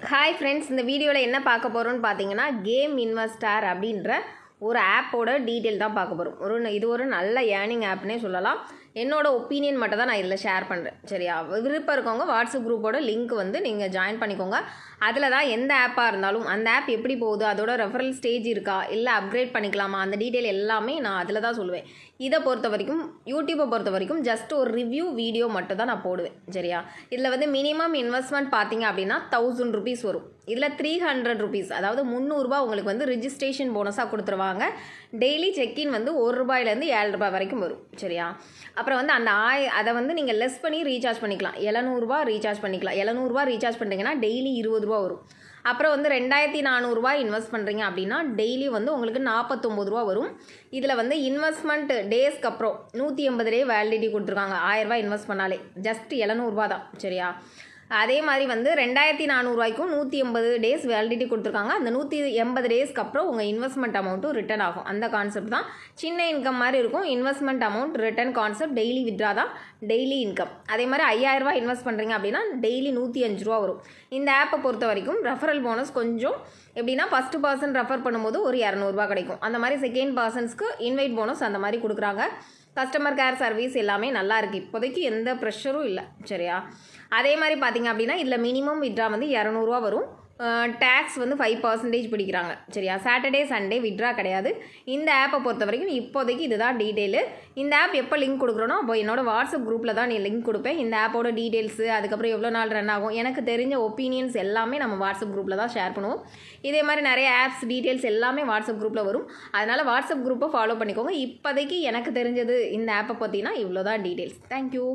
Hi friends, இந்த வீடியோவில் என்ன பார்க்க போகிறோன்னு பார்த்தீங்கன்னா, கேம் இன்வெஸ்டர் அப்படின்ற ஒரு ஆப்போட டீட்டெயில் தான் பார்க்க போகிறோம். இது ஒரு நல்ல ஏர்னிங் ஆப்னே சொல்லலாம். என்னோட ஒப்பீனியன் மட்டும் தான் நான் இதில் ஷேர் பண்ணுறேன். சரியா? விருப்பம் இருக்கவங்க வாட்ஸ்அப் குரூப்போட லிங்க் வந்து நீங்கள் ஜாயின் பண்ணிக்கோங்க. அதில் தான் எந்த ஆப்பாக இருந்தாலும் அந்த ஆப் எப்படி போகுது, அதோட ரெஃபரல் ஸ்டேஜ் இருக்கா, இல்லை அப்கிரேட் பண்ணிக்கலாமா, அந்த டீட்டெயில் எல்லாமே நான் அதில் தான் சொல்லுவேன். இதை பொறுத்த வரைக்கும், யூடியூப்பை பொறுத்த வரைக்கும் ஜஸ்ட் ஒரு ரிவ்யூ வீடியோ மட்டும் தான் நான் போடுவேன். சரியா? இதில் வந்து மினிமம் இன்வெஸ்ட்மெண்ட் பார்த்தீங்க அப்படின்னா 1000 rupees வரும். இதில் 300 rupees, அதாவது 300 ரூபா உங்களுக்கு வந்து ரிஜிஸ்ட்ரேஷன் போனஸாக கொடுத்துருவாங்க. டெய்லி செக்இன் வந்து ₹1 7 வரைக்கும் வரும். சரியா? அப்புறம் வந்து அந்த அதை வந்து நீங்கள் லெஸ் பண்ணி ரீசார்ஜ் பண்ணிக்கலாம். 700 ரீசார்ஜ் பண்ணிக்கலாம். 700 ரீசார்ஜ் பண்ணுறீங்கன்னா டெய்லி ₹20 வரும். அப்புறம் வந்து 2400 இன்வெஸ்ட் பண்ணுறீங்க அப்படின்னா டெய்லி வந்து உங்களுக்கு ₹49 வரும். இதில் வந்து இன்வெஸ்ட்மெண்ட் டேஸ்க்கு அப்புறம் 180 டே வேலிடிட்டி கொடுத்துருக்காங்க. ₹1000 இன்வெஸ்ட் பண்ணாலே ஜஸ்ட் ₹700 தான். சரியா? அதே மாதிரி வந்து 2400 180 டேஸ் வேலிடிட்டி கொடுத்துருக்காங்க. அந்த 180 டேஸ்க்கு அப்புறம் உங்கள் இன்வெஸ்ட்மெண்ட் அமௌண்ட்டும் ரிட்டர்ன் ஆகும். அந்த கான்செப்ட் தான். சின்ன இன்கம் மாதிரி இருக்கும். Investment amount return concept. Daily withdraw தான் டெய்லி இன்கம். அதே மாதிரி ₹5000 இன்வெஸ்ட் பண்ணுறீங்க அப்படின்னா டெய்லி ₹105 வரும். இந்த ஆப்பை பொறுத்த வரைக்கும் ரெஃபரல் போனஸ் கொஞ்சம் எப்படின்னா, ஃபஸ்ட்டு பர்சன் ரெஃபர் பண்ணும்போது ஒரு ₹200 கிடைக்கும். அந்த மாதிரி செகண்ட் பர்சன்ஸ்க்கு இன்வைட் போனஸ் அந்த மாதிரி கொடுக்குறாங்க. கஸ்டமர் கேர் சர்வீஸ் எல்லாமே நல்லா இருக்குது. இப்போதைக்கு எந்த ப்ரெஷரும் இல்லை. சரியா? அதே மாதிரி பார்த்தீங்க அப்படின்னா இதில் மினிமம் வித்ரா வந்து ₹200 வரும். டேக்ஸ் வந்து 5% பிடிக்கிறாங்க. சரியா? சாட்டர்டே சண்டே வித்ரா கிடையாது. இந்த ஆப்பை பொறுத்த வரைக்கும் இப்போதைக்கு இதுதான் டீட்டெயிலு. இந்த ஆப் எப்போ லிங்க் கொடுக்குறோன்னா, அப்போ என்னோட வாட்ஸ்அப் குரூப்பில் தான் நீ லிங்க் கொடுப்பேன். இந்த ஆப்போட டீட்டெயில்ஸு, அதுக்கப்புறம் எவ்வளோ நாள் ரன் ஆகும், எனக்கு தெரிஞ்ச ஒப்பீனியன்ஸ் எல்லாமே நம்ம வாட்ஸ்அப் குரூப்பில் தான் ஷேர் பண்ணுவோம். இதே மாதிரி நிறைய ஆப்ஸ் டீட்டெயில்ஸ் எல்லாமே வாட்ஸ்அப் குரூப்பில் வரும். அதனால் வாட்ஸ்அப் குரூப்பை ஃபாலோ பண்ணிக்கோங்க. இப்போதைக்கு எனக்கு தெரிஞ்சது இந்த ஆப்பை பற்றினா இவ்வளோ தான் டீட்டெயில்ஸ். தேங்க்யூ.